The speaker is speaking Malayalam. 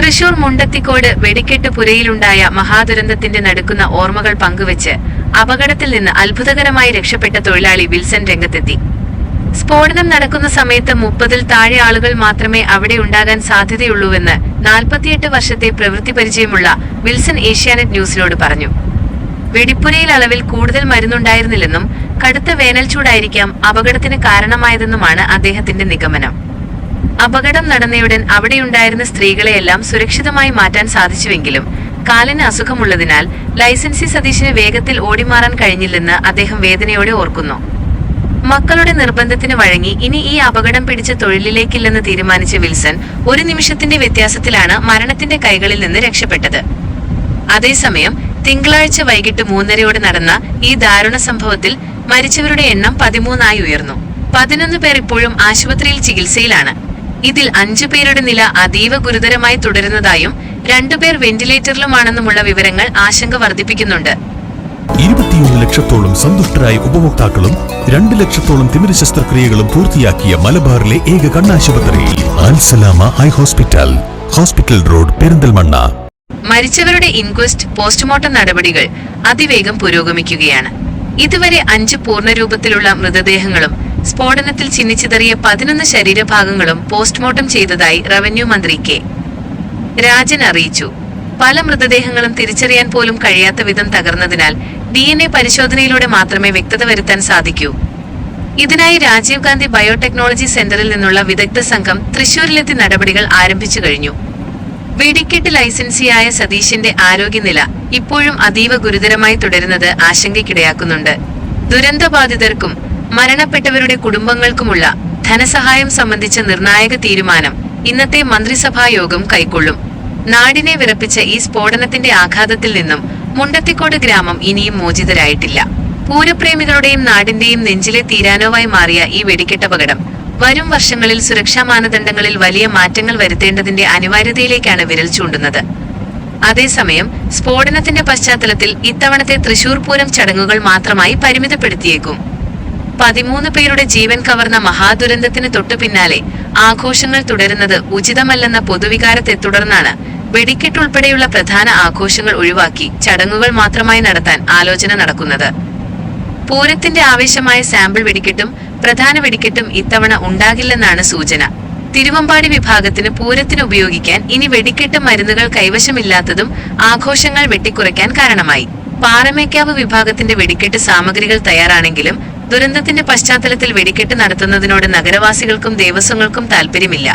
തൃശൂർ മുണ്ടത്തിക്കോട് വെടിക്കെട്ട് പുരയിലുണ്ടായ മഹാദുരന്തത്തിന്റെ നടുക്കുന്ന ഓർമ്മകൾ പങ്കുവച്ച് അപകടത്തിൽ നിന്ന് അത്ഭുതകരമായി രക്ഷപ്പെട്ട തൊഴിലാളി വിൽസൺ രംഗത്തെത്തി. സ്ഫോടനം നടക്കുന്ന സമയത്ത് 30-ൽ താഴെ ആളുകൾ മാത്രമേ അവിടെ ഉണ്ടാകാൻ സാധ്യതയുള്ളൂവെന്ന് 48 വർഷത്തെ പ്രവൃത്തി പരിചയമുള്ള വിൽസൺ ഏഷ്യാനെറ്റ് ന്യൂസിനോട് പറഞ്ഞു. വെടിപ്പുരയിൽ അളവിൽ കൂടുതൽ മരുന്നുണ്ടായിരുന്നില്ലെന്നും കടുത്ത വേനൽ ചൂടായിരിക്കാം അപകടത്തിന് കാരണമായതെന്നുമാണ് അദ്ദേഹത്തിന്റെ നിഗമനം. അപകടം നടന്നയുടൻ അവിടെയുണ്ടായിരുന്ന സ്ത്രീകളെയെല്ലാം സുരക്ഷിതമായി മാറ്റാൻ സാധിച്ചുവെങ്കിലും കാലിന് അസുഖമുള്ളതിനാൽ ലൈസൻസി സതീശിന് വേഗത്തിൽ ഓടിമാറാൻ കഴിഞ്ഞില്ലെന്ന് അദ്ദേഹം വേദനയോടെ ഓർക്കുന്നു. മക്കളുടെ നിർബന്ധത്തിന് വഴങ്ങി ഇനി ഈ അപകടം പിടിച്ച തൊഴിലിലേക്കില്ലെന്ന് തീരുമാനിച്ച വിൽസൺ ഒരു നിമിഷത്തിന്റെ വ്യത്യാസത്തിലാണ് മരണത്തിന്റെ കൈകളിൽ നിന്ന് രക്ഷപ്പെട്ടത്. അതേസമയം തിങ്കളാഴ്ച വൈകിട്ട് 3:30 നടന്ന ഈ ദാരുണ സംഭവത്തിൽ മരിച്ചവരുടെ എണ്ണം 13 ഉയർന്നു. 11 പേർ ഇപ്പോഴും ആശുപത്രിയിൽ ചികിത്സയിലാണ്. ഇതിൽ 5 പേരുടെ നില അതീവ ഗുരുതരമായി തുടരുന്നതായും 2 പേർ വെന്റിലേറ്ററിലുമാണെന്നുമുള്ള വിവരങ്ങൾ ആശങ്ക വർദ്ധിപ്പിക്കുന്നുണ്ട്. 21 ലക്ഷത്തോളം സന്തുഷ്ടരായ ഉപഭോക്താക്കളും 2 ലക്ഷത്തോളം തിമിര ശസ്ത്രക്രിയകളും പൂർത്തിയാക്കിയ മലബാറിലെ ഏക കണ്ണാശുപത്രി Al Salama high hospital, hospital road, Perinthalmanna. മരിച്ചവരുടെ ഇൻക്വസ്റ്റ് പോസ്റ്റ്മോർട്ടം നടപടികൾ അതിവേഗം പുരോഗമിക്കുകയാണ്. ഇതുവരെ 5 പൂർണ്ണരൂപത്തിലുള്ള മൃതദേഹങ്ങളും സ്ഫോടനത്തിൽ ചിന്നിച്ചിതറിയ 11 ശരീരഭാഗങ്ങളും പോസ്റ്റ്മോർട്ടം ചെയ്തതായി റവന്യൂ മന്ത്രി കെ രാജൻ അറിയിച്ചു. പല മൃതദേഹങ്ങളും തിരിച്ചറിയാൻ പോലും കഴിയാത്ത വിധം തകർന്നതിനാൽ DNA പരിശോധനയിലൂടെ മാത്രമേ വ്യക്തത വരുത്താൻ സാധിക്കൂ. ഇതിനായി രാജീവ് ഗാന്ധി ബയോടെക്നോളജി സെന്ററിൽ നിന്നുള്ള വിദഗ്ധ സംഘം തൃശൂരിലെത്തി നടപടികൾ ആരംഭിച്ചു കഴിഞ്ഞു. വെടിക്കെട്ട് ലൈസൻസിയായ സതീശിന്റെ ആരോഗ്യനില ഇപ്പോഴും അതീവ ഗുരുതരമായി തുടരുന്നത് ആശങ്കയ്ക്കിടയാക്കുന്നുണ്ട്. ദുരന്തബാധിതർക്കും മരണപ്പെട്ടവരുടെ കുടുംബങ്ങൾക്കുമുള്ള ധനസഹായം സംബന്ധിച്ച നിർണായക തീരുമാനം ഇന്നത്തെ മന്ത്രിസഭാ യോഗം കൈക്കൊള്ളും. നാടിനെ വിറപ്പിച്ച ഈ സ്ഫോടനത്തിന്റെ ആഘാതത്തിൽ നിന്നും മുണ്ടത്തിക്കോട് ഗ്രാമം ഇനിയും മോചിതരായിട്ടില്ല. പൂരപ്രേമികളുടെയും നാടിന്റെയും നെഞ്ചിലെ തീരാനോവായി മാറിയ ഈ വെടിക്കെട്ടപകടം വരും വർഷങ്ങളിൽ സുരക്ഷാ മാനദണ്ഡങ്ങളിൽ വലിയ മാറ്റങ്ങൾ വരുത്തേണ്ടതിന്റെ അനിവാര്യതയിലേക്കാണ് വിരൽ ചൂണ്ടുന്നത്. അതേസമയം സ്ഫോടനത്തിന്റെ പശ്ചാത്തലത്തിൽ ഇത്തവണത്തെ തൃശൂർ പൂരം ചടങ്ങുകൾ മാത്രമായി പരിമിതപ്പെടുത്തിയേക്കും. 13 പേരുടെ ജീവൻ കവർന്ന മഹാദുരന്തത്തിന് തൊട്ടു പിന്നാലെ ആഘോഷങ്ങൾ തുടരുന്നത് ഉചിതമല്ലെന്ന പൊതുവികാരത്തെ തുടർന്നാണ് വെടിക്കെട്ടുൾപ്പെടെയുള്ള പ്രധാന ആഘോഷങ്ങൾ ഒഴിവാക്കി ചടങ്ങുകൾ മാത്രമായി നടത്താൻ ആലോചന നടക്കുന്നത്. പൂരത്തിന്റെ ആവേശമായ സാമ്പിൾ വെടിക്കെട്ടും പ്രധാന വെടിക്കെട്ടും ഇത്തവണ ഉണ്ടാകില്ലെന്നാണ് സൂചന. തിരുവമ്പാടി വിഭാഗത്തിന് പൂരത്തിന് ഉപയോഗിക്കാൻ ഇനി വെടിക്കെട്ട് മരുന്നുകൾ കൈവശമില്ലാത്തതും ആഘോഷങ്ങൾ വെട്ടിക്കുറയ്ക്കാൻ കാരണമായി. പാറമേക്കാവ് വിഭാഗത്തിന്റെ വെടിക്കെട്ട് സാമഗ്രികൾ തയ്യാറാണെങ്കിലും ദുരന്തത്തിന്റെ പശ്ചാത്തലത്തിൽ വെടിക്കെട്ട് നടത്തുന്നതിനോട് നഗരവാസികൾക്കും ദേവസ്വങ്ങൾക്കും താൽപര്യമില്ല.